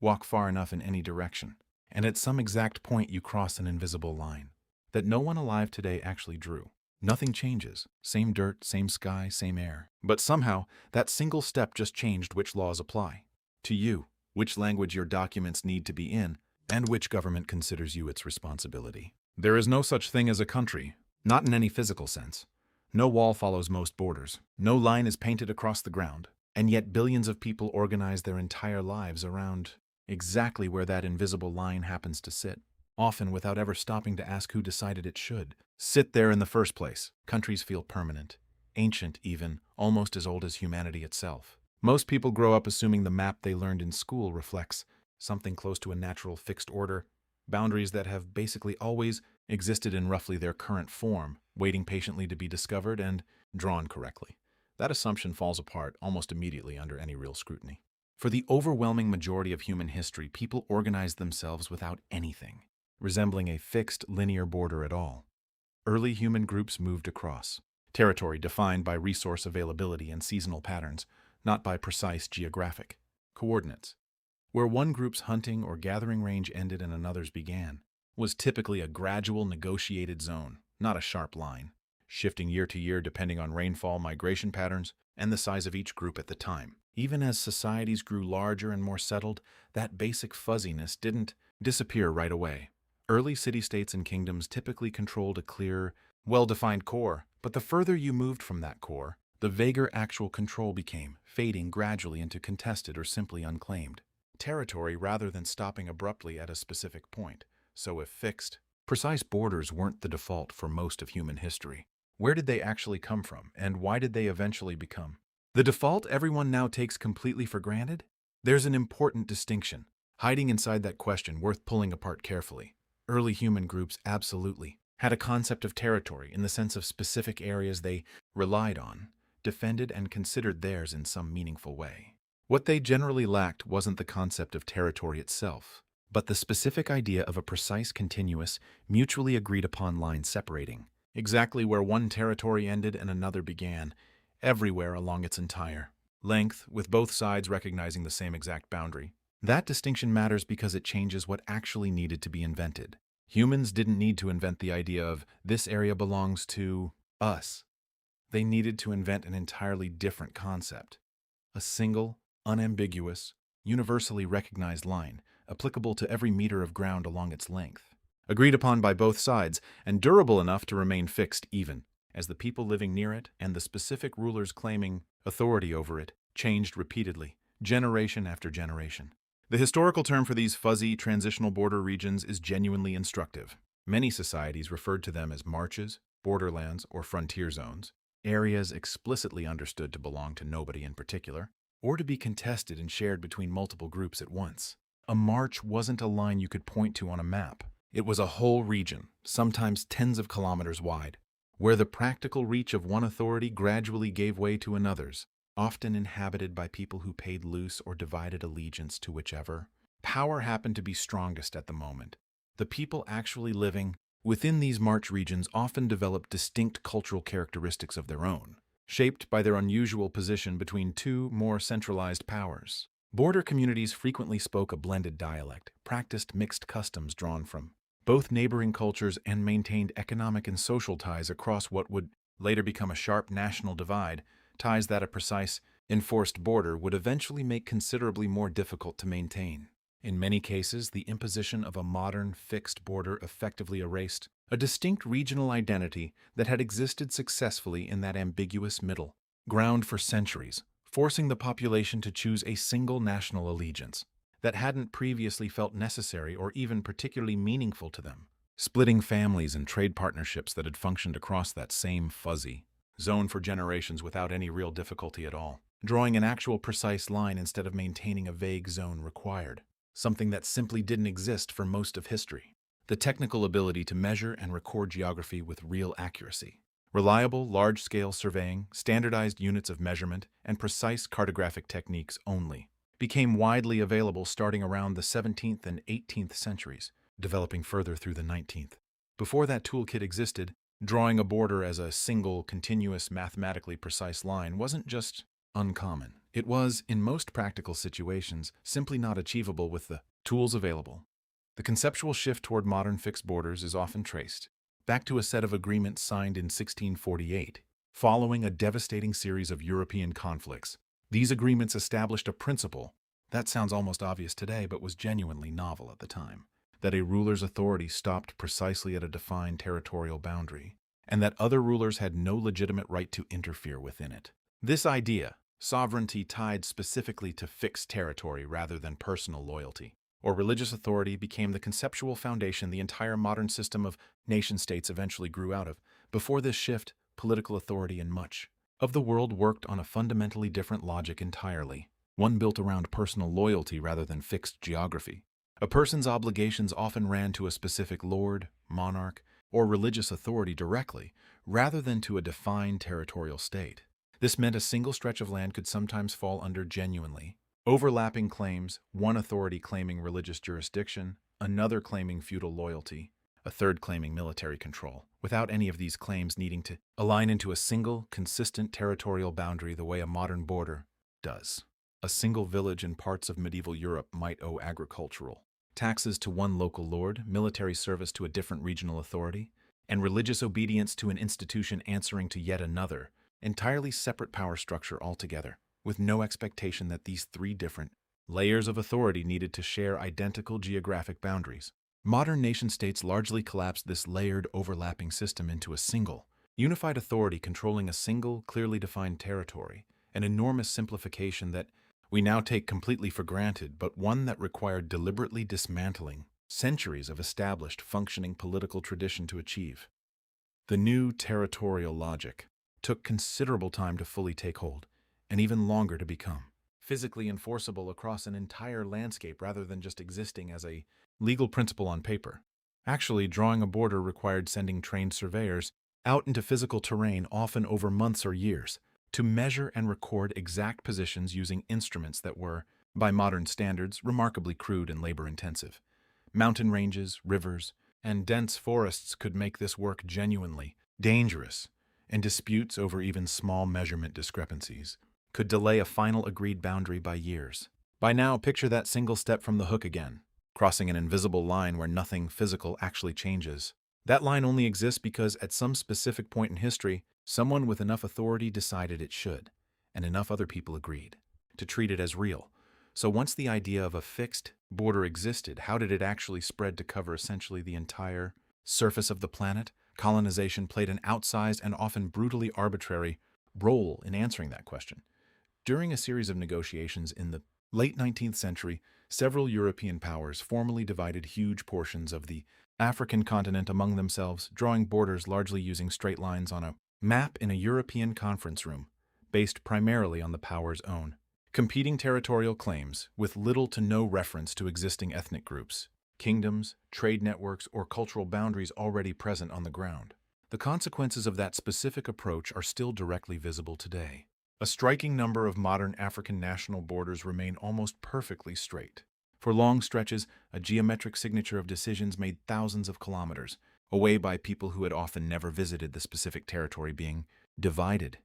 walk far enough in any direction, and at some exact point you cross an invisible line that no one alive today actually drew. Nothing changes. Same dirt, same sky, same air. But somehow, that single step just changed which laws apply. To you, which language your documents need to be in, and which government considers you its responsibility. There is no such thing as a country, not in any physical sense. No wall follows most borders. No line is painted across the ground. And yet billions of people organize their entire lives around exactly where that invisible line happens to sit, often without ever stopping to ask who decided it should sit there in the first place. Countries feel permanent, ancient even, almost as old as humanity itself. Most people grow up assuming the map they learned in school reflects something close to a natural fixed order, boundaries that have basically always existed in roughly their current form, waiting patiently to be discovered and drawn correctly. That assumption falls apart almost immediately under any real scrutiny. For the overwhelming majority of human history, people organized themselves without anything resembling a fixed linear border at all. Early human groups moved across territory defined by resource availability and seasonal patterns, not by precise geographic coordinates. Where one group's hunting or gathering range ended and another's began was typically a gradual negotiated zone, not a sharp line, shifting year to year depending on rainfall, migration patterns, and the size of each group at the time. Even as societies grew larger and more settled, that basic fuzziness didn't disappear right away. Early city-states and kingdoms typically controlled a clear, well-defined core, but the further you moved from that core, the vaguer actual control became, fading gradually into contested or simply unclaimed territory rather than stopping abruptly at a specific point. So if fixed, precise borders weren't the default for most of human history, where did they actually come from, and why did they eventually become the default everyone now takes completely for granted? There's an important distinction hiding inside that question worth pulling apart carefully. Early human groups absolutely had a concept of territory in the sense of specific areas they relied on, defended, and considered theirs in some meaningful way. What they generally lacked wasn't the concept of territory itself, but the specific idea of a precise, continuous, mutually agreed upon line separating exactly where one territory ended and another began, everywhere along its entire length, with both sides recognizing the same exact boundary. That distinction matters because it changes what actually needed to be invented. Humans didn't need to invent the idea of this area belongs to us. They needed to invent an entirely different concept. A single, unambiguous, universally recognized line, applicable to every meter of ground along its length. Agreed upon by both sides, and durable enough to remain fixed even as the people living near it and the specific rulers claiming authority over it changed repeatedly, generation after generation. The historical term for these fuzzy, transitional border regions is genuinely instructive. Many societies referred to them as marches, borderlands, or frontier zones, areas explicitly understood to belong to nobody in particular, or to be contested and shared between multiple groups at once. A march wasn't a line you could point to on a map. It was a whole region, sometimes tens of kilometers wide, where the practical reach of one authority gradually gave way to another's, often inhabited by people who paid loose or divided allegiance to whichever power happened to be strongest at the moment. The people actually living within these march regions often developed distinct cultural characteristics of their own, shaped by their unusual position between two more centralized powers. Border communities frequently spoke a blended dialect, practiced mixed customs drawn from both neighboring cultures, and maintained economic and social ties across what would later become a sharp national divide, ties that a precise, enforced border would eventually make considerably more difficult to maintain. In many cases, the imposition of a modern, fixed border effectively erased a distinct regional identity that had existed successfully in that ambiguous middle ground for centuries, forcing the population to choose a single national allegiance that hadn't previously felt necessary or even particularly meaningful to them, splitting families and trade partnerships that had functioned across that same fuzzy zone for generations without any real difficulty at all. Drawing an actual precise line instead of maintaining a vague zone required something that simply didn't exist for most of history: the technical ability to measure and record geography with real accuracy. Reliable, large-scale surveying, standardized units of measurement, and precise cartographic techniques only became widely available starting around the 17th and 18th centuries, developing further through the 19th. Before that toolkit existed, drawing a border as a single, continuous, mathematically precise line wasn't just uncommon. It was, in most practical situations, simply not achievable with the tools available. The conceptual shift toward modern fixed borders is often traced back to a set of agreements signed in 1648, following a devastating series of European conflicts. These agreements established a principle that sounds almost obvious today but was genuinely novel at the time, that a ruler's authority stopped precisely at a defined territorial boundary, and that other rulers had no legitimate right to interfere within it. This idea, sovereignty tied specifically to fixed territory rather than personal loyalty or religious authority, became the conceptual foundation the entire modern system of nation-states eventually grew out of. Before this shift, political authority in much of the world worked on a fundamentally different logic entirely, one built around personal loyalty rather than fixed geography. A person's obligations often ran to a specific lord, monarch, or religious authority directly, rather than to a defined territorial state. This meant a single stretch of land could sometimes fall under genuinely overlapping claims, one authority claiming religious jurisdiction, another claiming feudal loyalty, a third claiming military control, without any of these claims needing to align into a single, consistent territorial boundary the way a modern border does. A single village in parts of medieval Europe might owe agricultural taxes to one local lord, military service to a different regional authority, and religious obedience to an institution answering to yet another, entirely separate power structure altogether, with no expectation that these three different layers of authority needed to share identical geographic boundaries. Modern nation-states largely collapsed this layered, overlapping system into a single, unified authority controlling a single, clearly defined territory, an enormous simplification that we now take completely for granted, but one that required deliberately dismantling centuries of established, functioning political tradition to achieve. The new territorial logic took considerable time to fully take hold, and even longer to become physically enforceable across an entire landscape rather than just existing as a legal principle on paper. Actually, drawing a border required sending trained surveyors out into physical terrain, often over months or years, to measure and record exact positions using instruments that were, by modern standards, remarkably crude and labor-intensive. Mountain ranges, rivers, and dense forests could make this work genuinely dangerous, and disputes over even small measurement discrepancies could delay a final agreed boundary by years. By now, picture that single step from the hook again, crossing an invisible line where nothing physical actually changes. That line only exists because at some specific point in history, someone with enough authority decided it should, and enough other people agreed to treat it as real. So once the idea of a fixed border existed, how did it actually spread to cover essentially the entire surface of the planet? Colonization played an outsized and often brutally arbitrary role in answering that question. During a series of negotiations in the late 19th century, several European powers formally divided huge portions of the African continent among themselves, drawing borders largely using straight lines on a map in a European conference room, based primarily on the powers' own competing territorial claims, with little to no reference to existing ethnic groups, kingdoms, trade networks, or cultural boundaries already present on the ground. The consequences of that specific approach are still directly visible today. A striking number of modern African national borders remain almost perfectly straight. For long stretches, a geometric signature of decisions made thousands of kilometers, away by people who had often never visited the specific territory being divided.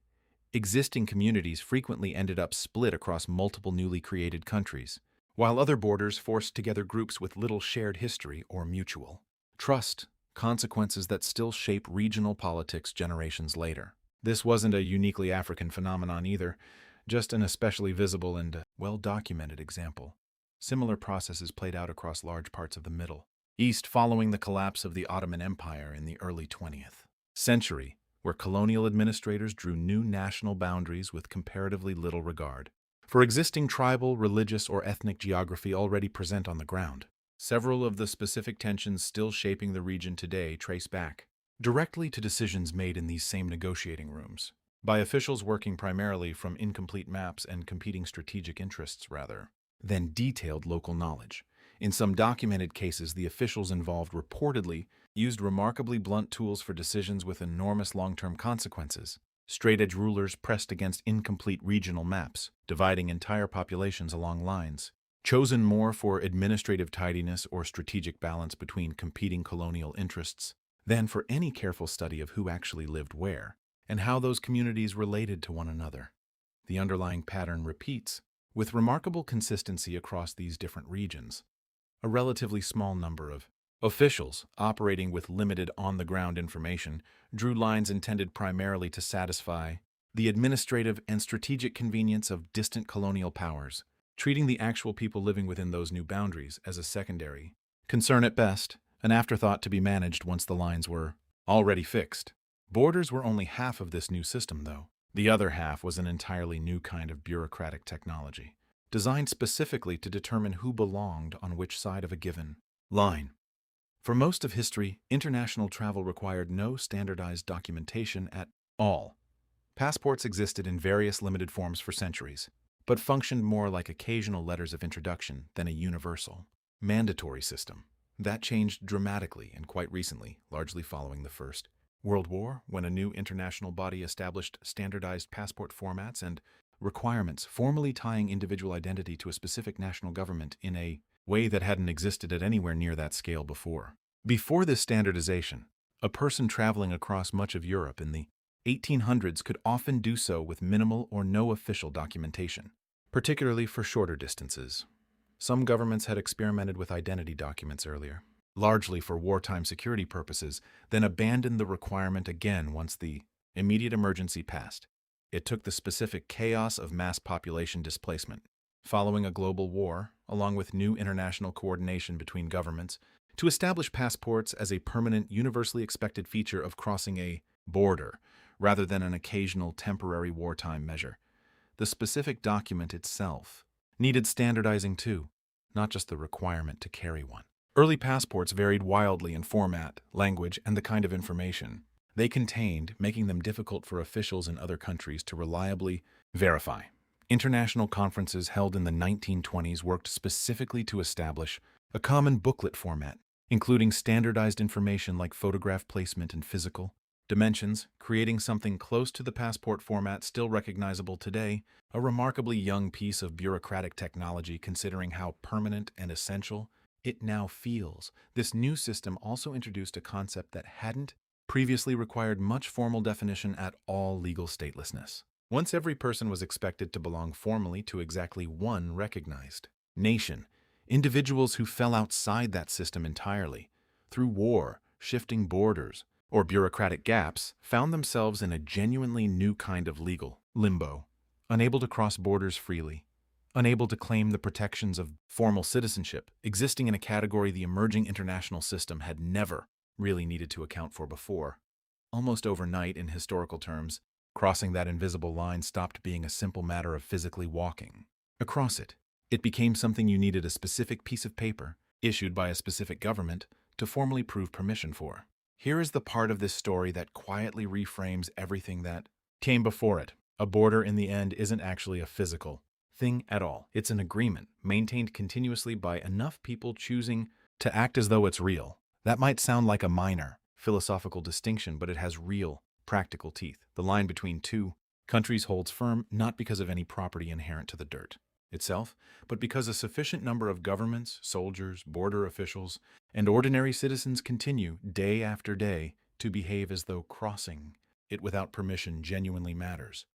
Existing communities frequently ended up split across multiple newly created countries, while other borders forced together groups with little shared history or mutual trust, consequences that still shape regional politics generations later. This wasn't a uniquely African phenomenon either, just an especially visible and well-documented example. Similar processes played out across large parts of the Middle East following the collapse of the Ottoman Empire in the early 20th century, where colonial administrators drew new national boundaries with comparatively little regard for existing tribal, religious, or ethnic geography already present on the ground. Several of the specific tensions still shaping the region today trace back directly to decisions made in these same negotiating rooms, by officials working primarily from incomplete maps and competing strategic interests rather than detailed local knowledge. In some documented cases, the officials involved reportedly used remarkably blunt tools for decisions with enormous long-term consequences. Straight-edge rulers pressed against incomplete regional maps, dividing entire populations along lines, chosen more for administrative tidiness or strategic balance between competing colonial interests than for any careful study of who actually lived where and how those communities related to one another. The underlying pattern repeats, with remarkable consistency across these different regions. A relatively small number of officials, operating with limited on-the-ground information, drew lines intended primarily to satisfy the administrative and strategic convenience of distant colonial powers, treating the actual people living within those new boundaries as a secondary concern at best, an afterthought to be managed once the lines were already fixed. Borders were only half of this new system, though. The other half was an entirely new kind of bureaucratic technology, designed specifically to determine who belonged on which side of a given line. For most of history, international travel required no standardized documentation at all. Passports existed in various limited forms for centuries, but functioned more like occasional letters of introduction than a universal, mandatory system. That changed dramatically and quite recently, largely following the First World War, when a new international body established standardized passport formats and requirements formally tying individual identity to a specific national government in a way that hadn't existed at anywhere near that scale before. Before this standardization, a person traveling across much of Europe in the 1800s could often do so with minimal or no official documentation, particularly for shorter distances. Some governments had experimented with identity documents earlier, largely for wartime security purposes, then abandoned the requirement again once the immediate emergency passed. It took the specific chaos of mass population displacement, following a global war, along with new international coordination between governments, to establish passports as a permanent, universally expected feature of crossing a border, rather than an occasional temporary wartime measure. The specific document itself needed standardizing too, not just the requirement to carry one. Early passports varied wildly in format, language, and the kind of information they contained, making them difficult for officials in other countries to reliably verify. International conferences held in the 1920s worked specifically to establish a common booklet format, including standardized information like photograph placement and physical dimensions, creating something close to the passport format still recognizable today, a remarkably young piece of bureaucratic technology considering how permanent and essential it now feels. This new system also introduced a concept that hadn't previously required much formal definition at all: legal statelessness. Once every person was expected to belong formally to exactly one recognized nation, individuals who fell outside that system entirely, through war, shifting borders, or bureaucratic gaps, found themselves in a genuinely new kind of legal limbo, unable to cross borders freely, unable to claim the protections of formal citizenship, existing in a category the emerging international system had never really needed to account for before. Almost overnight, in historical terms, crossing that invisible line stopped being a simple matter of physically walking across it. It became something you needed a specific piece of paper, issued by a specific government, to formally prove permission for. Here is the part of this story that quietly reframes everything that came before it. A border, in the end, isn't actually a physical thing at all. It's an agreement, maintained continuously by enough people choosing to act as though it's real. That might sound like a minor philosophical distinction, but it has real, practical teeth. The line between two countries holds firm not because of any property inherent to the dirt itself, but because a sufficient number of governments, soldiers, border officials, and ordinary citizens continue, day after day, to behave as though crossing it without permission genuinely matters.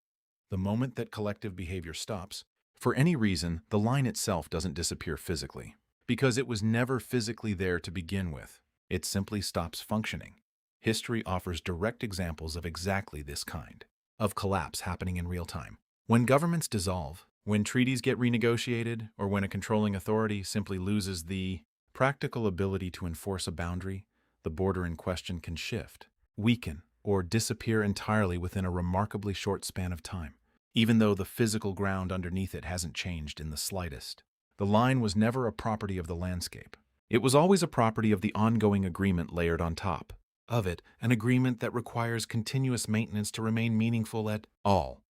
The moment that collective behavior stops, for any reason, the line itself doesn't disappear physically, because it was never physically there to begin with. It simply stops functioning. History offers direct examples of exactly this kind of collapse happening in real time. When governments dissolve, when treaties get renegotiated, or when a controlling authority simply loses the practical ability to enforce a boundary, the border in question can shift, weaken, or disappear entirely within a remarkably short span of time, even though the physical ground underneath it hasn't changed in the slightest. The line was never a property of the landscape. It was always a property of the ongoing agreement layered on top of it, an agreement that requires continuous maintenance to remain meaningful at all.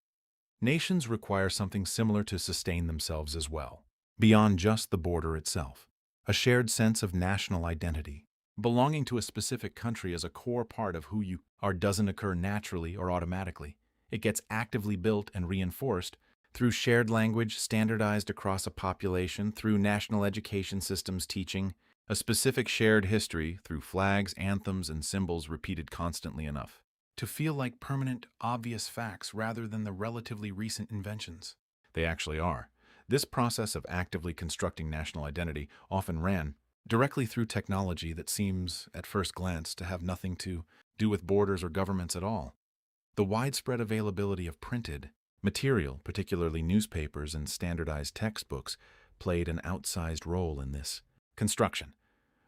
Nations require something similar to sustain themselves as well, beyond just the border itself. A shared sense of national identity. Belonging to a specific country as a core part of who you are doesn't occur naturally or automatically. It gets actively built and reinforced through shared language standardized across a population, through national education systems teaching a specific shared history, through flags, anthems, and symbols repeated constantly enough. to feel like permanent, obvious facts rather than the relatively recent inventions they actually are. This process of actively constructing national identity often ran directly through technology that seems, at first glance, to have nothing to do with borders or governments at all. The widespread availability of printed material, particularly newspapers and standardized textbooks, played an outsized role in this construction.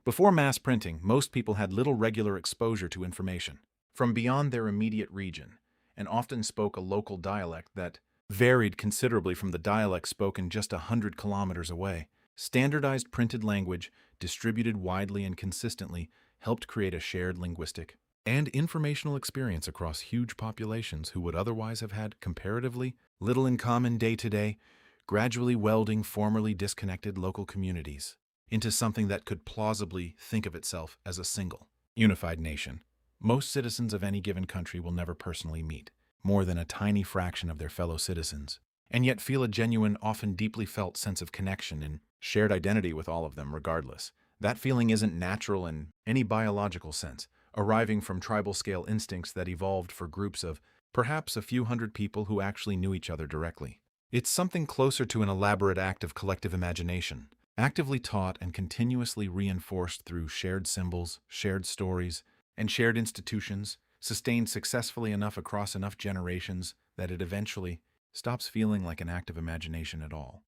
Before mass printing, most people had little regular exposure to information from beyond their immediate region, and often spoke a local dialect that varied considerably from the dialect spoken just 100 kilometers away. Standardized printed language, distributed widely and consistently, helped create a shared linguistic and informational experience across huge populations who would otherwise have had comparatively little in common day to day, gradually welding formerly disconnected local communities into something that could plausibly think of itself as a single, unified nation. Most citizens of any given country will never personally meet more than a tiny fraction of their fellow citizens, and yet feel a genuine, often deeply felt sense of connection and shared identity with all of them regardless. That feeling isn't natural in any biological sense, arriving from tribal-scale instincts that evolved for groups of perhaps a few hundred people who actually knew each other directly. It's something closer to an elaborate act of collective imagination, actively taught and continuously reinforced through shared symbols, shared stories, and shared institutions, sustained successfully enough across enough generations that it eventually stops feeling like an act of imagination at all.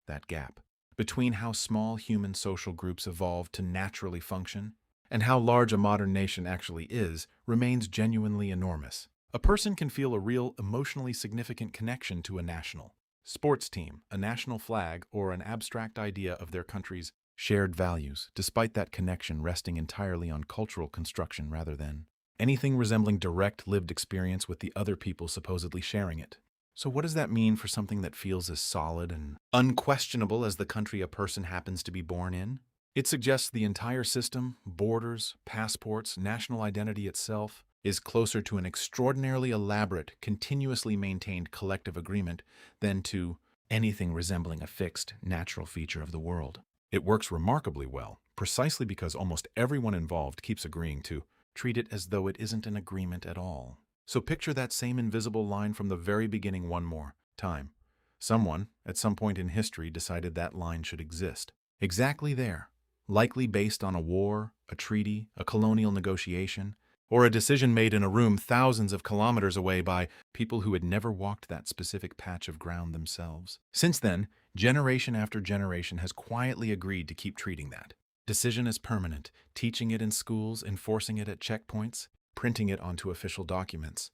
That gap between how small human social groups evolved to naturally function and how large a modern nation actually is remains genuinely enormous. A person can feel a real emotionally significant connection to a national sports team, a national flag, or an abstract idea of their country's shared values, despite that connection resting entirely on cultural construction rather than anything resembling direct lived experience with the other people supposedly sharing it. So what does that mean for something that feels as solid and unquestionable as the country a person happens to be born in? It suggests the entire system, borders, passports, national identity itself, is closer to an extraordinarily elaborate, continuously maintained collective agreement than to anything resembling a fixed, natural feature of the world. It works remarkably well, precisely because almost everyone involved keeps agreeing to treat it as though it isn't an agreement at all. So picture that same invisible line from the very beginning one more time. Someone, at some point in history, decided that line should exist. Exactly there, likely based on a war, a treaty, a colonial negotiation, or a decision made in a room thousands of kilometers away by people who had never walked that specific patch of ground themselves. Since then, generation after generation has quietly agreed to keep treating that decision as permanent, teaching it in schools, enforcing it at checkpoints, printing it onto official documents,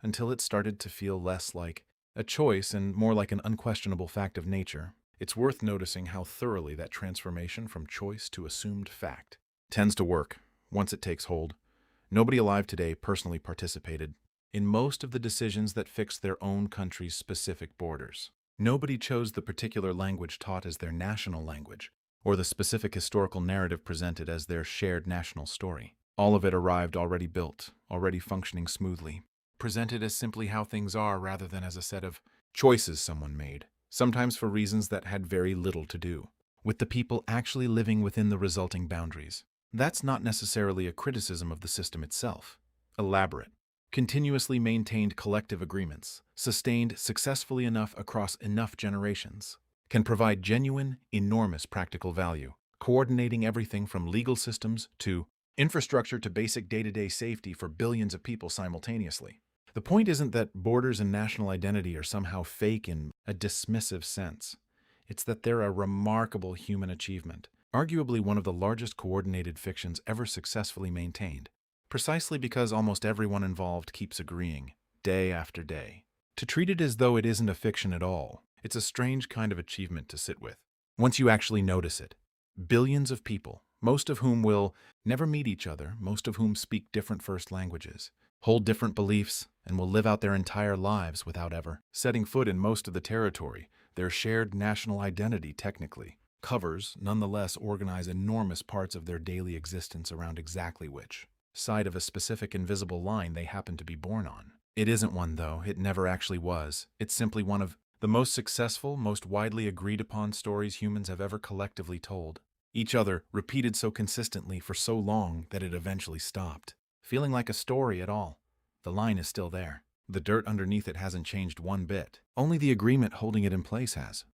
until it started to feel less like a choice and more like an unquestionable fact of nature. It's worth noticing how thoroughly that transformation from choice to assumed fact tends to work once it takes hold. Nobody alive today personally participated in most of the decisions that fixed their own country's specific borders. Nobody chose the particular language taught as their national language, or the specific historical narrative presented as their shared national story. All of it arrived already built, already functioning smoothly, presented as simply how things are rather than as a set of choices someone made, sometimes for reasons that had very little to do with the people actually living within the resulting boundaries. That's not necessarily a criticism of the system itself. Elaborate, continuously maintained collective agreements, sustained successfully enough across enough generations, can provide genuine, enormous practical value, coordinating everything from legal systems to infrastructure to basic day-to-day safety for billions of people simultaneously. The point isn't that borders and national identity are somehow fake in a dismissive sense. It's that they're a remarkable human achievement, arguably one of the largest coordinated fictions ever successfully maintained, precisely because almost everyone involved keeps agreeing, day after day, to treat it as though it isn't a fiction at all. It's a strange kind of achievement to sit with, once you actually notice it. Billions of people, most of whom will never meet each other, most of whom speak different first languages, hold different beliefs, and will live out their entire lives without ever setting foot in most of the territory. Their shared national identity, technically, covers, nonetheless organize enormous parts of their daily existence around exactly which side of a specific invisible line they happen to be born on. It isn't one, though. It never actually was. It's simply one of the most successful, most widely agreed upon stories humans have ever collectively told. Each other repeated so consistently for so long that it eventually stopped feeling like a story at all. The line is still there. The dirt underneath it hasn't changed one bit. Only the agreement holding it in place has.